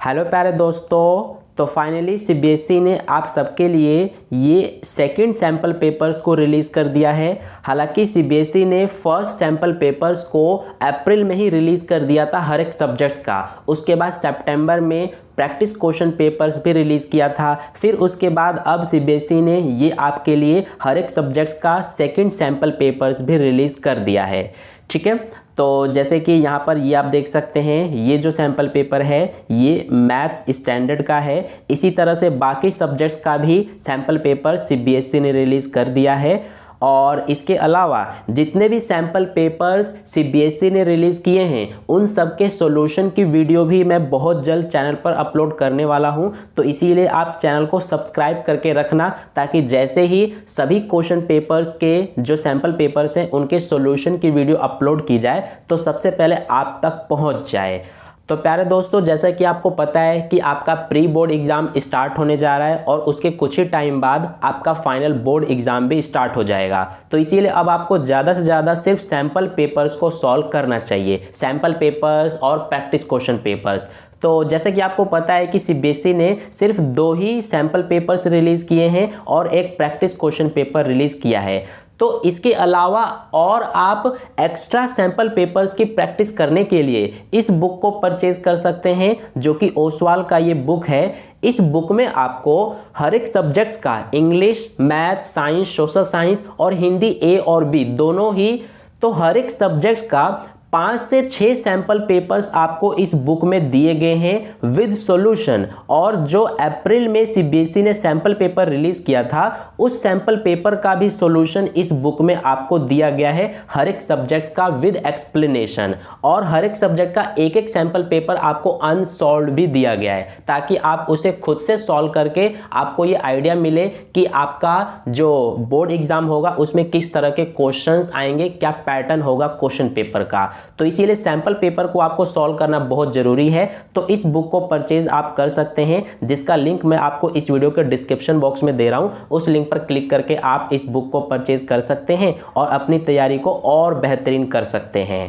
Hello प्यारे दोस्तों, तो फाइनली सीबीएसई ने आप सबके लिए ये सेकंड सैम्पल पेपर्स को रिलीज़ कर दिया है। हालांकि सीबीएसई ने फर्स्ट सैम्पल पेपर्स को अप्रैल में ही रिलीज़ कर दिया था हर एक सब्जेक्ट्स का। उसके बाद सितंबर में प्रैक्टिस क्वेश्चन पेपर्स भी रिलीज़ किया था। फिर उसके बाद अब सीबीएसई ने ये आपके लिए हर एक सब्जेक्ट्स का सेकंड सैम्पल पेपर्स भी रिलीज़ कर दिया है। ठीक है, तो जैसे कि यहाँ पर ये आप देख सकते हैं, ये जो सैम्पल पेपर है ये मैथ्स स्टैंडर्ड का है। इसी तरह से बाकी सब्जेक्ट्स का भी सैम्पल पेपर सीबीएसई ने रिलीज़ कर दिया है। और इसके अलावा जितने भी सैम्पल पेपर्स सीबीएसई ने रिलीज़ किए हैं उन सब के सॉल्यूशन की वीडियो भी मैं बहुत जल्द चैनल पर अपलोड करने वाला हूं। तो इसीलिए आप चैनल को सब्सक्राइब करके रखना, ताकि जैसे ही सभी क्वेश्चन पेपर्स के जो सैम्पल पेपर्स हैं उनके सॉल्यूशन की वीडियो अपलोड की जाए तो सबसे पहले आप तक पहुंच जाए। तो प्यारे दोस्तों, जैसा कि आपको पता है कि आपका प्री बोर्ड एग्ज़ाम स्टार्ट होने जा रहा है और उसके कुछ ही टाइम बाद आपका फाइनल बोर्ड एग्ज़ाम भी स्टार्ट हो जाएगा। तो इसीलिए अब आपको ज़्यादा से ज़्यादा सिर्फ सैम्पल पेपर्स को सॉल्व करना चाहिए, सैम्पल पेपर्स और प्रैक्टिस क्वेश्चन पेपर्स। तो जैसे कि आपको पता है कि सीबीएसई ने सिर्फ 2 ही सैम्पल पेपर्स रिलीज़ किए हैं और एक प्रैक्टिस क्वेश्चन पेपर रिलीज़ किया है। तो इसके अलावा और आप एक्स्ट्रा सैम्पल पेपर्स की प्रैक्टिस करने के लिए इस बुक को परचेज कर सकते हैं, जो कि ओसवाल का ये बुक है। इस बुक में आपको हर एक सब्जेक्ट्स का English, math, science, social science और हिंदी ए और बी दोनों ही, तो हर एक सब्जेक्ट्स का 5 से 6 सैम्पल पेपर्स आपको इस बुक में दिए गए हैं विद सॉल्यूशन। और जो अप्रैल में सीबीएसई ने सैम्पल पेपर रिलीज किया था उस सैम्पल पेपर का भी सॉल्यूशन इस बुक में आपको दिया गया है, हर एक सब्जेक्ट का विद एक्सप्लेनेशन। और हर एक सब्जेक्ट का एक एक सैम्पल पेपर आपको अनसॉल्व भी दिया गया है, ताकि आप उसे खुद से सॉल्व करके आपको ये आइडिया मिले कि आपका जो बोर्ड एग्जाम होगा उसमें किस तरह के क्वेश्चंस आएंगे, क्या पैटर्न होगा क्वेश्चन पेपर का। तो इसीलिए सैम्पल पेपर को आपको सॉल्व करना बहुत जरूरी है। तो इस बुक को परचेज आप कर सकते हैं, जिसका लिंक मैं आपको इस वीडियो के डिस्क्रिप्शन बॉक्स में दे रहा हूं। उस लिंक पर क्लिक करके आप इस बुक को परचेज कर सकते हैं और अपनी तैयारी को और बेहतरीन कर सकते हैं।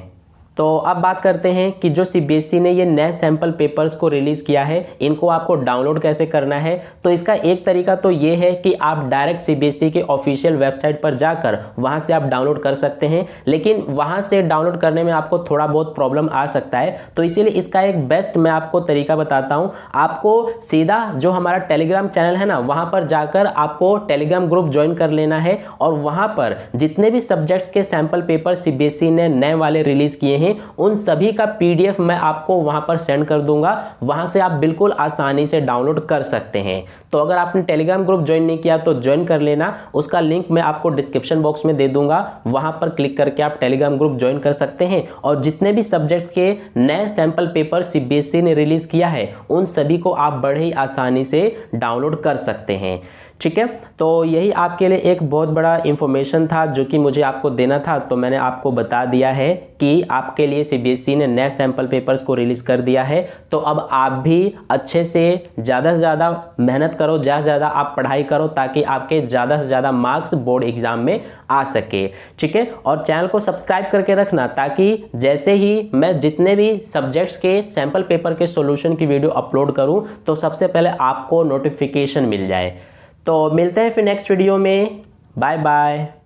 तो अब बात करते हैं कि जो सीबीएसई ने ये नए सैम्पल पेपर्स को रिलीज़ किया है, इनको आपको डाउनलोड कैसे करना है। तो इसका एक तरीका तो ये है कि आप डायरेक्ट सीबीएसई के ऑफिशियल वेबसाइट पर जाकर वहाँ से आप डाउनलोड कर सकते हैं, लेकिन वहाँ से डाउनलोड करने में आपको थोड़ा बहुत प्रॉब्लम आ सकता है। तो इसीलिए इसका एक बेस्ट मैं आपको तरीका बताता हूँ। आपको सीधा जो हमारा टेलीग्राम चैनल है ना, वहाँ पर जाकर आपको टेलीग्राम ग्रुप ज्वाइन कर लेना है और वहाँ पर जितने भी सब्जेक्ट्स के सैम्पल पेपर सीबीएसई ने नए वाले रिलीज़ किए हैं उन सभी का पीडीएफ मैं आपको वहां पर सेंड कर दूंगा। वहां से आप बिल्कुल आसानी से डाउनलोड कर सकते हैं। तो अगर आपने टेलीग्राम ग्रुप ज्वाइन नहीं किया तो ज्वाइन कर लेना, उसका लिंक मैं आपको डिस्क्रिप्शन बॉक्स में दे दूंगा। वहां पर क्लिक करके आप टेलीग्राम ग्रुप ज्वाइन कर सकते हैं और जितने भी सब्जेक्ट के नए सैंपल पेपर सीबीएसई ने रिलीज किया है उन सभी को आप बड़े ही आसानी से डाउनलोड कर सकते हैं। ठीक है, तो यही आपके लिए एक बहुत बड़ा इंफॉर्मेशन था जो कि मुझे आपको देना था। तो मैंने आपको बता दिया है कि आपके लिए सीबीएसई ने नए सैम्पल पेपर्स को रिलीज़ कर दिया है। तो अब आप भी अच्छे से ज़्यादा मेहनत करो, ज़्यादा से ज़्यादा आप पढ़ाई करो, ताकि आपके ज़्यादा से ज़्यादा मार्क्स बोर्ड एग्ज़ाम में आ सके। ठीक है, और चैनल को सब्सक्राइब करके रखना, ताकि जैसे ही मैं जितने भी सब्जेक्ट्स के सैम्पल पेपर के सोल्यूशन की वीडियो अपलोड करूँ तो सबसे पहले आपको नोटिफिकेशन मिल जाए। तो मिलते हैं फिर नेक्स्ट वीडियो में। Bye bye.